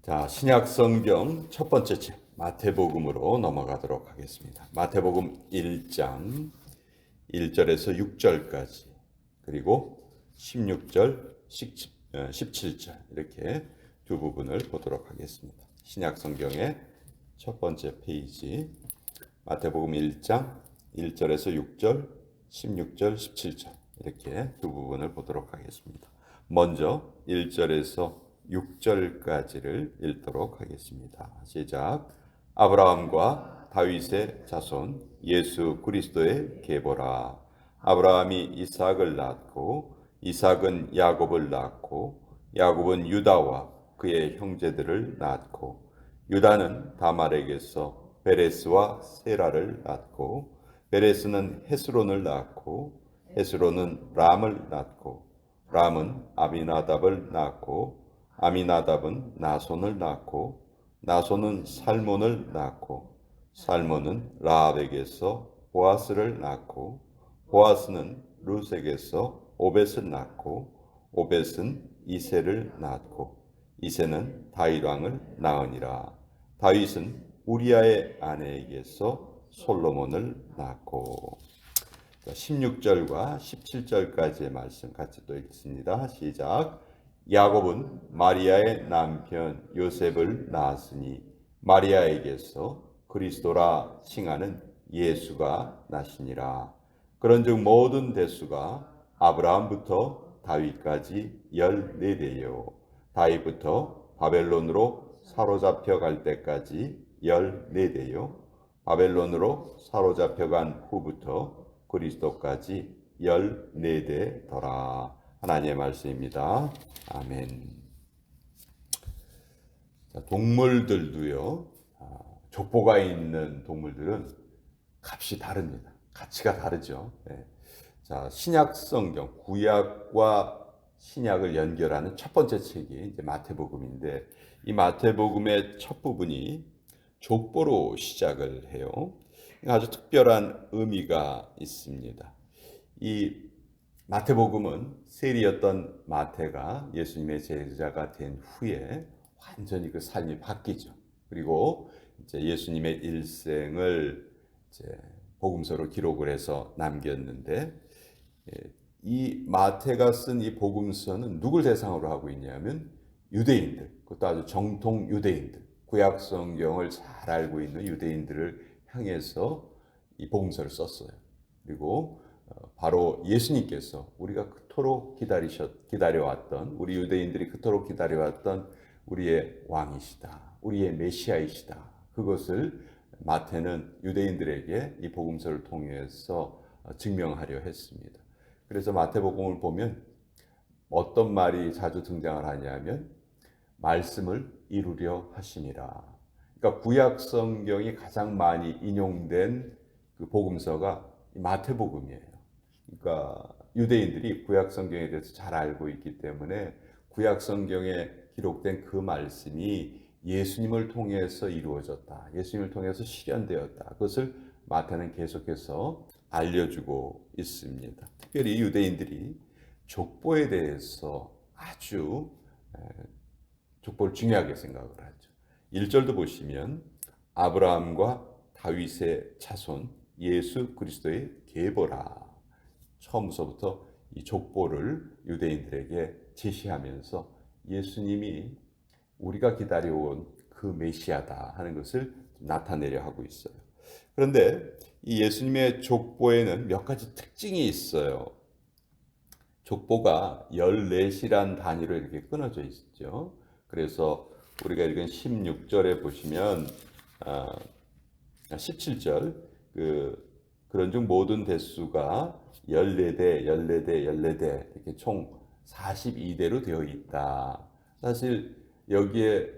자, 신약 성경 첫 번째 책 마태복음으로 넘어가도록 하겠습니다. 마태복음 1장 1절에서 6절까지 그리고 16절, 17절 이렇게 두 부분을 보도록 하겠습니다. 신약 성경의 첫 번째 페이지 마태복음 1장 1절에서 6절, 16절, 17절 이렇게 두 부분을 보도록 하겠습니다. 먼저 1절에서 6절까지를 읽도록 하겠습니다. 시작. 아브라함과 다윗의 자손 예수 그리스도의 계보라. 아브라함이 이삭을 낳고 이삭은 야곱을 낳고 야곱은 유다와 그의 형제들을 낳고 유다는 다말에게서 베레스와 세라를 낳고 베레스는 헤스론을 낳고 헤스론은 람을 낳고 람은 아미나답을 낳고 아미나답은 나손을 낳고 나손은 살몬을 낳고 살몬은 라합에게서 보아스를 낳고 보아스는 룻에게서 오벳을 낳고 오벳은 이새를 낳고 이새는 다윗 왕을 낳으니라. 다윗은 우리아의 아내에게서 솔로몬을 낳고 16절과 17절까지의 말씀 같이 또 읽습니다. 시작. 야곱은 마리아의 남편 요셉을 낳았으니 마리아에게서 그리스도라 칭하는 예수가 나시니라. 그런즉 모든 대수가 아브라함부터 다윗까지 14대요. 다윗부터 바벨론으로 사로잡혀 갈 때까지 14대요. 바벨론으로 사로잡혀 간 후부터 그리스도까지 14대더라. 하나님의 말씀입니다. 아멘. 자, 동물들도요. 족보가 있는 동물들은 값이 다릅니다. 가치가 다르죠. 네. 자, 신약 성경 구약과 신약을 연결하는 첫 번째 책이 이제 마태복음인데 이 마태복음의 첫 부분이 족보로 시작을 해요. 아주 특별한 의미가 있습니다. 이 마태복음은 세리였던 마태가 예수님의 제자가 된 후에 완전히 그 삶이 바뀌죠. 그리고 이제 예수님의 일생을 이제 복음서로 기록을 해서 남겼는데 이 마태가 쓴 이 복음서는 누굴 대상으로 하고 있냐면 유대인들, 그것도 아주 정통 유대인들, 구약 성경을 잘 알고 있는 유대인들을 향해서 이 복음서를 썼어요. 그리고 바로 예수님께서 우리가 그토록 기다려왔던 우리 유대인들이 그토록 기다려왔던 우리의 왕이시다. 우리의 메시아이시다. 그것을 마태는 유대인들에게 이 복음서를 통해서 증명하려 했습니다. 그래서 마태복음을 보면 어떤 말이 자주 등장을 하냐면 말씀을 이루려 하심이라. 그러니까 구약 성경이 가장 많이 인용된 그 복음서가 마태복음이에요. 그러니까 유대인들이 구약 성경에 대해서 잘 알고 있기 때문에 구약 성경에 기록된 그 말씀이 예수님을 통해서 이루어졌다. 예수님을 통해서 실현되었다. 그것을 마태는 계속해서 알려주고 있습니다. 특별히 유대인들이 족보에 대해서 아주 족보를 중요하게 생각을 하죠. 1절도 보시면 아브라함과 다윗의 자손 예수 그리스도의 계보라. 처음부터 이 족보를 유대인들에게 제시하면서 예수님이 우리가 기다려온 그 메시아다 하는 것을 나타내려 하고 있어요. 그런데 이 예수님의 족보에는 몇 가지 특징이 있어요. 족보가 14시란 단위로 이렇게 끊어져 있죠. 그래서 우리가 읽은 16절에 보시면 17절 그런즉 모든 대수가 14대, 14대, 14대 이렇게 총 42대로 되어 있다. 사실 여기에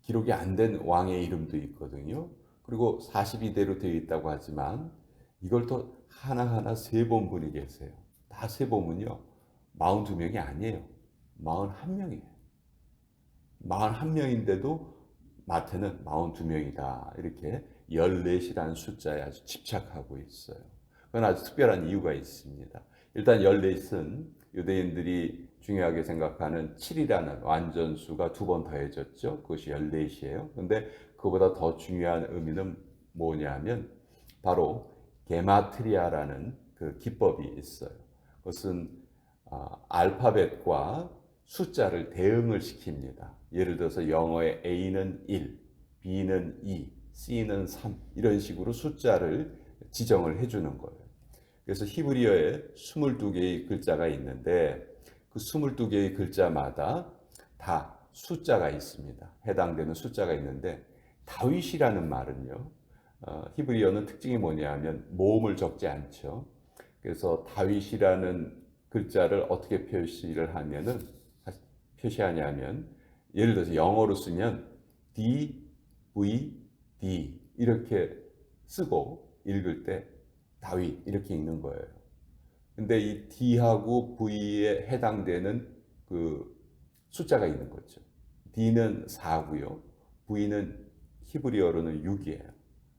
기록이 안 된 왕의 이름도 있거든요. 그리고 42대로 되어 있다고 하지만 이걸 또 하나하나 세본 분이 계세요. 다 세보면요 42명이 아니에요. 41명이에요. 41명인데도 마태는 42명이다. 이렇게 14시라는 숫자에 아주 집착하고 있어요. 그건 아주 특별한 이유가 있습니다. 일단 14은 유대인들이 중요하게 생각하는 7이라는 완전수가 두 번 더해졌죠. 그것이 14이에요. 근데 그보다 더 중요한 의미는 뭐냐면 바로 게마트리아라는 그 기법이 있어요. 그것은 알파벳과 숫자를 대응을 시킵니다. 예를 들어서 영어의 A는 1, B는 2, C는 3 이런 식으로 숫자를 지정을 해주는 거예요. 그래서 히브리어에 22개의 글자가 있는데 그 22개의 글자마다 다 숫자가 있습니다. 해당되는 숫자가 있는데 다윗이라는 말은요. 히브리어는 특징이 뭐냐면 모음을 적지 않죠. 그래서 다윗이라는 글자를 어떻게 표시하냐면 예를 들어서 영어로 쓰면 D, V, D 이렇게 쓰고 읽을 때 다윗 이렇게 읽는 거예요. 근데 이 D하고 V에 해당되는 그 숫자가 있는 거죠. D는 4고요. V는 히브리어로는 6이에요.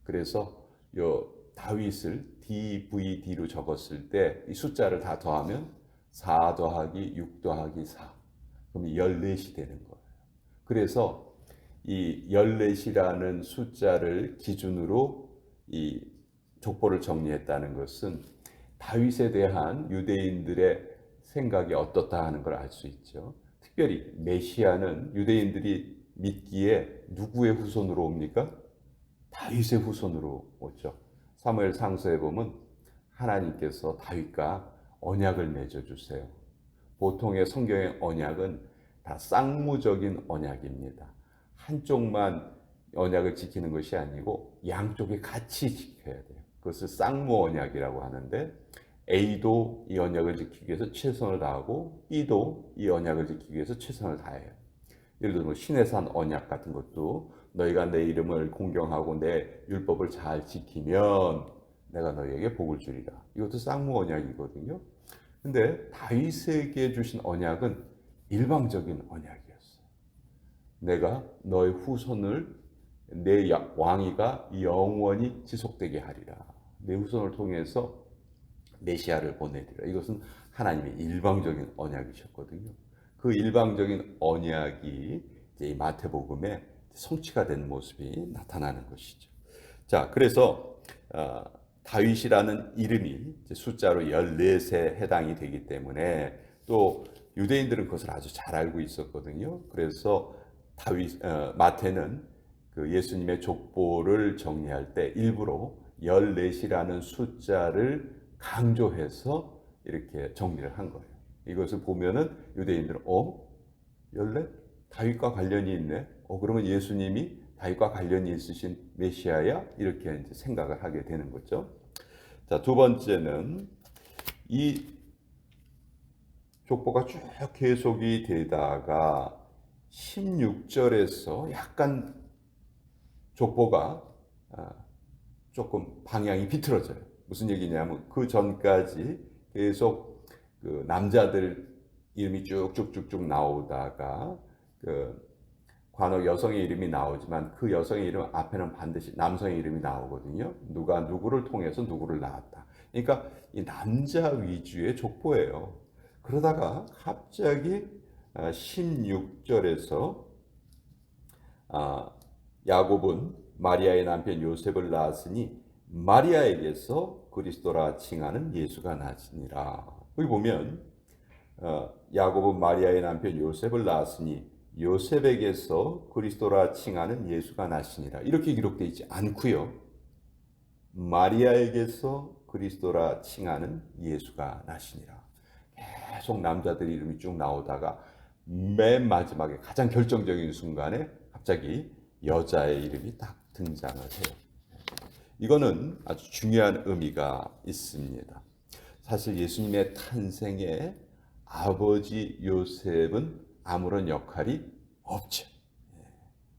그래서 요 다윗을 DVD로 적었을 때 이 숫자를 다 더하면 4 더하기 6 더하기 4. 그럼 14이 되는 거예요. 그래서 이 14이라는 숫자를 기준으로 이 족보를 정리했다는 것은 다윗에 대한 유대인들의 생각이 어떻다 하는 걸 알 수 있죠. 특별히 메시아는 유대인들이 믿기에 누구의 후손으로 옵니까? 다윗의 후손으로 오죠. 사무엘 상서에 보면 하나님께서 다윗과 언약을 맺어 주세요. 보통의 성경의 언약은 다 쌍무적인 언약입니다. 한쪽만 언약을 지키는 것이 아니고 양쪽이 같이 지켜야 돼요. 그것을 쌍무 언약이라고 하는데 A도 이 언약을 지키기 위해서 최선을 다하고 B도 이 언약을 지키기 위해서 최선을 다해요. 예를 들어 시내산 언약 같은 것도 너희가 내 이름을 공경하고 내 율법을 잘 지키면 내가 너희에게 복을 주리라. 이것도 쌍무 언약이거든요. 근데 다윗에게 주신 언약은 일방적인 언약이었어요. 내가 너의 후손을 내 왕위가 영원히 지속되게 하리라. 내 후손을 통해서 메시아를 보내리라. 이것은 하나님의 일방적인 언약이셨거든요. 그 일방적인 언약이 이제 마태복음에 성취가 된 모습이 나타나는 것이죠. 자, 그래서 다윗이라는 이름이 숫자로 14에 해당이 되기 때문에 또 유대인들은 그것을 아주 잘 알고 있었거든요. 그래서 마태는 그 예수님의 족보를 정리할 때 일부러 14이라는 숫자를 강조해서 이렇게 정리를 한 거예요. 이것을 보면은 유대인들은 14? 다윗과 관련이 있네. 그러면 예수님이 다윗과 관련이 있으신 메시아야? 이렇게 이제 생각을 하게 되는 거죠. 자, 두 번째는 이 족보가 쭉 계속이 되다가 16절에서 약간 족보가 조금 방향이 비틀어져요. 무슨 얘기냐면 그 전까지 계속 그 남자들 이름이 쭉쭉쭉쭉 나오다가 그 관역 여성의 이름이 나오지만 그 여성의 이름 앞에는 반드시 남성의 이름이 나오거든요. 누가 누구를 통해서 누구를 낳았다. 그러니까 이 남자 위주의 족보예요. 그러다가 갑자기 16절에서 야곱은 마리아의 남편 요셉을 낳았으니 마리아에게서 그리스도라 칭하는 예수가 나시니라. 여기 보면 야곱은 마리아의 남편 요셉을 낳았으니 요셉에게서 그리스도라 칭하는 예수가 나시니라. 이렇게 기록되어 있지 않고요. 마리아에게서 그리스도라 칭하는 예수가 나시니라. 계속 남자들 이름이 쭉 나오다가 맨 마지막에 가장 결정적인 순간에 갑자기 여자의 이름이 딱 등장을 해요. 이거는 아주 중요한 의미가 있습니다. 사실 예수님의 탄생에 아버지 요셉은 아무런 역할이 없죠.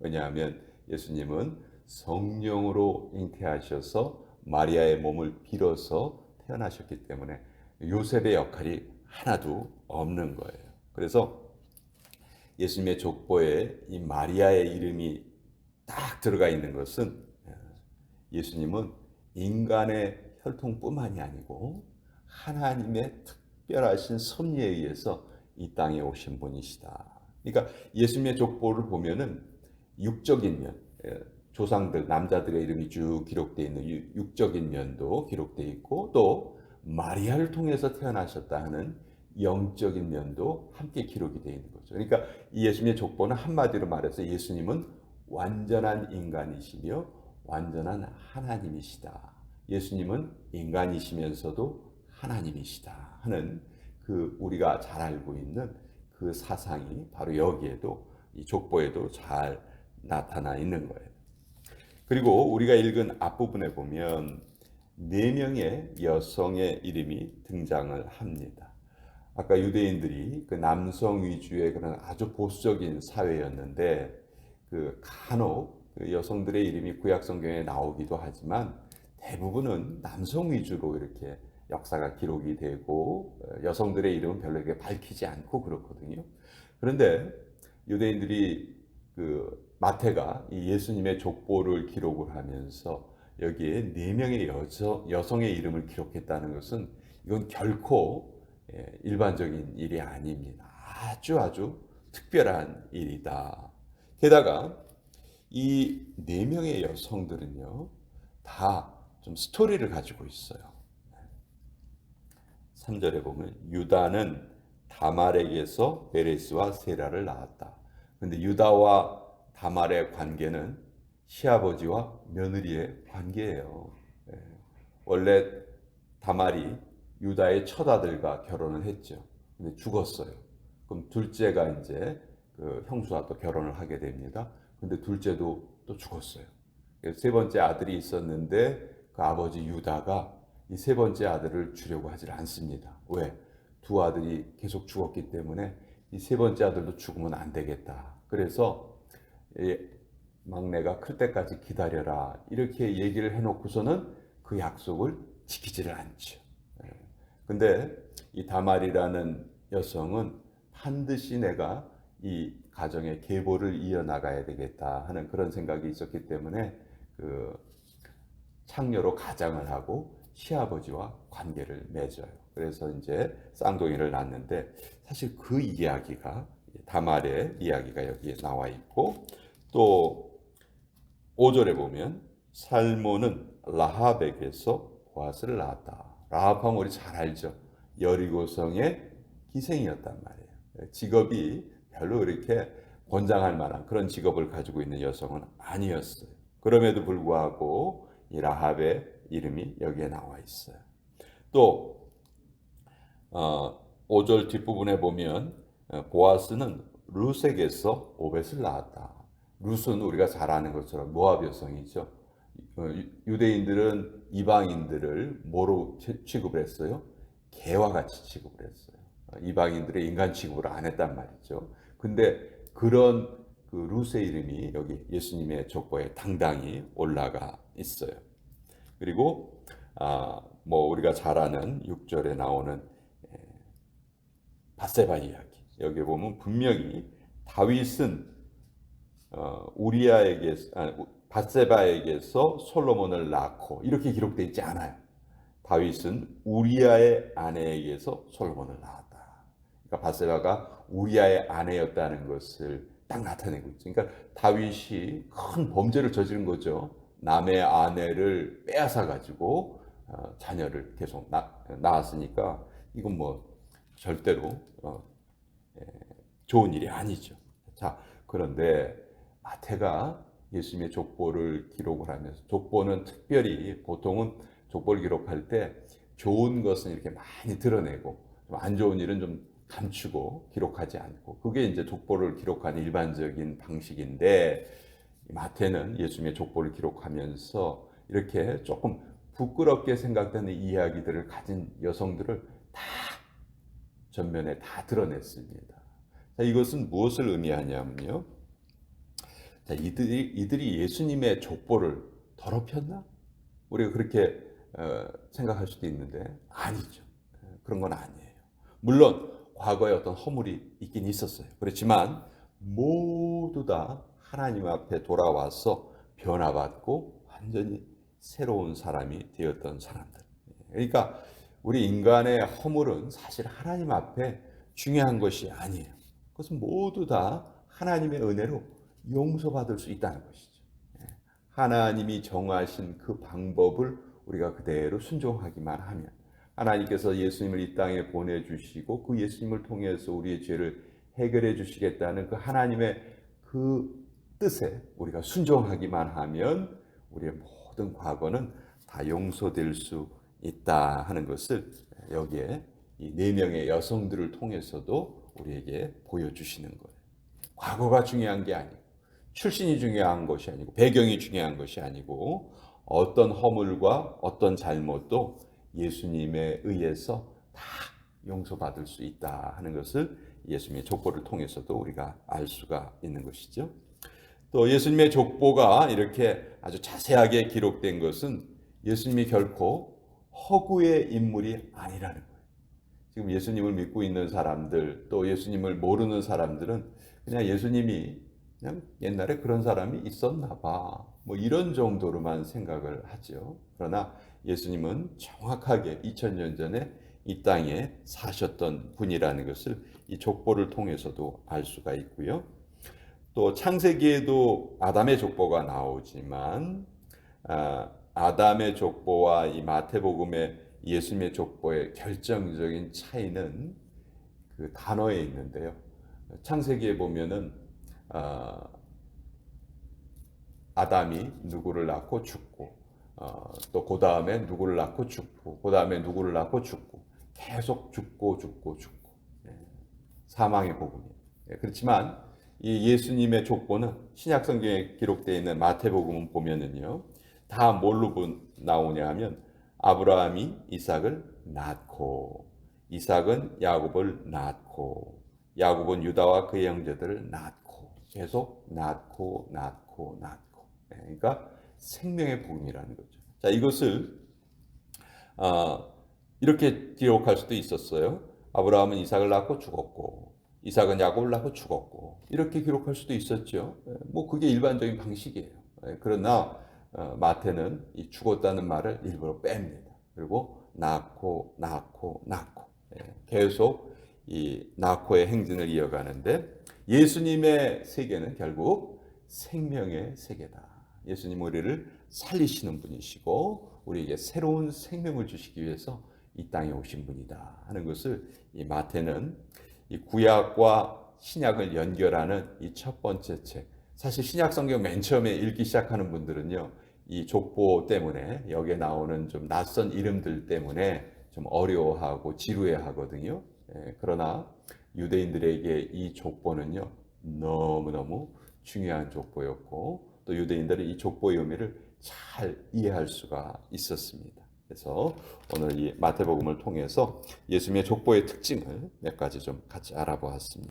왜냐하면 예수님은 성령으로 잉태하셔서 마리아의 몸을 빌어서 태어나셨기 때문에 요셉의 역할이 하나도 없는 거예요. 그래서 예수님의 족보에 이 마리아의 이름이 딱 들어가 있는 것은 예수님은 인간의 혈통뿐만이 아니고 하나님의 특별하신 섭리에 의해서 이 땅에 오신 분이시다. 그러니까 예수님의 족보를 보면은 육적인 면, 조상들 남자들의 이름이 쭉 기록되어 있는 육적인 면도 기록되어 있고 또 마리아를 통해서 태어나셨다 하는 영적인 면도 함께 기록이 되어 있는 거죠. 그러니까 이 예수님의 족보는 한마디로 말해서 예수님은 완전한 인간이시며 완전한 하나님이시다. 예수님은 인간이시면서도 하나님이시다 하는 그 우리가 잘 알고 있는 그 사상이 바로 여기에도 이 족보에도 잘 나타나 있는 거예요. 그리고 우리가 읽은 앞부분에 보면 4명의 여성의 이름이 등장을 합니다. 아까 유대인들이 그 남성 위주의 그런 아주 보수적인 사회였는데 그 간혹 그 여성들의 이름이 구약 성경에 나오기도 하지만 대부분은 남성 위주로 이렇게 역사가 기록이 되고 여성들의 이름은 별로 이렇게 밝히지 않고 그렇거든요. 그런데 유대인들이 그 마태가 이 예수님의 족보를 기록을 하면서 여기에 4명의 여성의 이름을 기록했다는 것은 이건 결코 일반적인 일이 아닙니다. 아주 특별한 일이다. 게다가 이 4명의 여성들은요, 다 좀 스토리를 가지고 있어요. 3절에 보면 유다는 다말에게서 베레스와 세라를 낳았다. 근데 유다와 다말의 관계는 시아버지와 며느리의 관계예요. 원래 다말이 유다의 첫 아들과 결혼을 했죠. 근데 죽었어요. 그럼 둘째가 이제 그 형수와 또 결혼을 하게 됩니다. 근데 둘째도 또 죽었어요. 세 번째 아들이 있었는데 그 아버지 유다가 이 세 번째 아들을 주려고 하질 않습니다. 왜? 두 아들이 계속 죽었기 때문에 이 세 번째 아들도 죽으면 안 되겠다. 그래서 막내가 클 때까지 기다려라. 이렇게 얘기를 해놓고서는 그 약속을 지키지를 않죠. 근데 이 다말이라는 여성은 반드시 내가 이 가정의 계보를 이어나가야 되겠다 하는 그런 생각이 있었기 때문에 그 창녀로 가장을 하고 시아버지와 관계를 맺어요. 그래서 이제 쌍둥이를 낳는데 사실 그 이야기가 다말의 이야기가 여기에 나와 있고 또 5절에 보면 살몬은 라합에게서 보아스를 낳았다. 라합하면 우리 잘 알죠. 여리고성의 기생이었단 말이에요. 직업이 별로 이렇게 권장할 만한 그런 직업을 가지고 있는 여성은 아니었어요. 그럼에도 불구하고 이 라합의 이름이 여기에 나와 있어요. 또 5절 뒷부분에 보면 보아스는 룻에게서 오벳을 낳았다. 룻은 우리가 잘 아는 것처럼 모압 여성이죠. 유대인들은 이방인들을 뭐로 취급을 했어요? 개와 같이 취급을 했어요. 이방인들의 인간 취급을 안 했단 말이죠. 근데 그런 그 룻의 이름이 여기 예수님의 족보에 당당히 올라가 있어요. 그리고 뭐 우리가 잘 아는 6절에 나오는 밧세바 이야기. 여기 보면 분명히 다윗은 밧세바에게서 솔로몬을 낳고 이렇게 기록되어 있지 않아요. 다윗은 우리아의 아내에게서 솔로몬을 낳았다. 그러니까 밧세바가 우리아의 아내였다는 것을 딱 나타내고 있죠. 그러니까 다윗이 큰 범죄를 저지른 거죠. 남의 아내를 빼앗아 가지고 자녀를 계속 낳았으니까 이건 뭐 절대로 좋은 일이 아니죠. 자, 그런데 마태가 예수님의 족보를 기록을 하면서 족보는 특별히 보통은 족보를 기록할 때 좋은 것은 이렇게 많이 드러내고 안 좋은 일은 좀 감추고 기록하지 않고 그게 이제 족보를 기록하는 일반적인 방식인데 마태는 예수님의 족보를 기록하면서 이렇게 조금 부끄럽게 생각되는 이야기들을 가진 여성들을 다 전면에 다 드러냈습니다. 자, 이것은 무엇을 의미하냐면요. 자, 이들이 예수님의 족보를 더럽혔나? 우리가 그렇게 생각할 수도 있는데 아니죠. 그런 건 아니에요. 물론 과거에 어떤 허물이 있긴 있었어요. 그렇지만 모두 다 하나님 앞에 돌아와서 변화받고 완전히 새로운 사람이 되었던 사람들. 그러니까 우리 인간의 허물은 사실 하나님 앞에 중요한 것이 아니에요. 그것은 모두 다 하나님의 은혜로 용서받을 수 있다는 것이죠. 하나님이 정하신 그 방법을 우리가 그대로 순종하기만 하면, 하나님께서 예수님을 이 땅에 보내주시고 그 예수님을 통해서 우리의 죄를 해결해 주시겠다는 그 하나님의 그 뜻에 우리가 순종하기만 하면 우리의 모든 과거는 다 용서될 수 있다 하는 것을 여기에 이 4명의 여성들을 통해서도 우리에게 보여주시는 거예요. 과거가 중요한 게 아니고, 출신이 중요한 것이 아니고, 배경이 중요한 것이 아니고, 어떤 허물과 어떤 잘못도 예수님에 의해서 다 용서받을 수 있다 하는 것을 예수님의 족보를 통해서도 우리가 알 수가 있는 것이죠. 또 예수님의 족보가 이렇게 아주 자세하게 기록된 것은 예수님이 결코 허구의 인물이 아니라는 거예요. 지금 예수님을 믿고 있는 사람들, 또 예수님을 모르는 사람들은 그냥 예수님이 그냥 옛날에 그런 사람이 있었나 봐, 뭐 이런 정도로만 생각을 하죠. 그러나 예수님은 정확하게 2000년 전에 이 땅에 사셨던 분이라는 것을 이 족보를 통해서도 알 수가 있고요. 또 창세기에도 아담의 족보가 나오지만 아담의 족보와 이 마태복음의 예수님의 족보의 결정적인 차이는 그 단어에 있는데요. 창세기에 보면은 아담이 누구를 낳고 죽고, 또 그 다음에 누구를 낳고 죽고, 그 다음에 누구를 낳고 죽고, 계속 죽고 사망의 복음이에요. 그렇지만 이 예수님의 족보는 신약 성경에 기록되어 있는 마태복음을 보면은요, 다 뭘로 나오냐 하면 아브라함이 이삭을 낳고, 이삭은 야곱을 낳고, 야곱은 유다와 그의 형제들을 낳고, 계속 낳고. 그러니까 생명의 복음이라는 거죠. 자, 이것을 이렇게 기록할 수도 있었어요. 아브라함은 이삭을 낳고 죽었고, 이삭은 야곱을 낳고 죽었고, 이렇게 기록할 수도 있었죠. 뭐 그게 일반적인 방식이에요. 그러나 마태는 이 죽었다는 말을 일부러 뺍니다. 그리고 낳고 계속 이 낳고의 행진을 이어가는데, 예수님의 세계는 결국 생명의 세계다. 예수님 우리를 살리시는 분이시고 우리에게 새로운 생명을 주시기 위해서 이 땅에 오신 분이다 하는 것을 이 마태는 이 구약과 신약을 연결하는 이 첫 번째 책, 사실 신약 성경 맨 처음에 읽기 시작하는 분들은요, 이 족보 때문에 여기에 나오는 좀 낯선 이름들 때문에 좀 어려워하고 지루해하거든요. 그러나 유대인들에게 이 족보는요, 너무너무 중요한 족보였고, 또 유대인들은 이 족보의 의미를 잘 이해할 수가 있었습니다. 그래서 오늘 이 마태복음을 통해서 예수님의 족보의 특징을 몇 가지 좀 같이 알아보았습니다.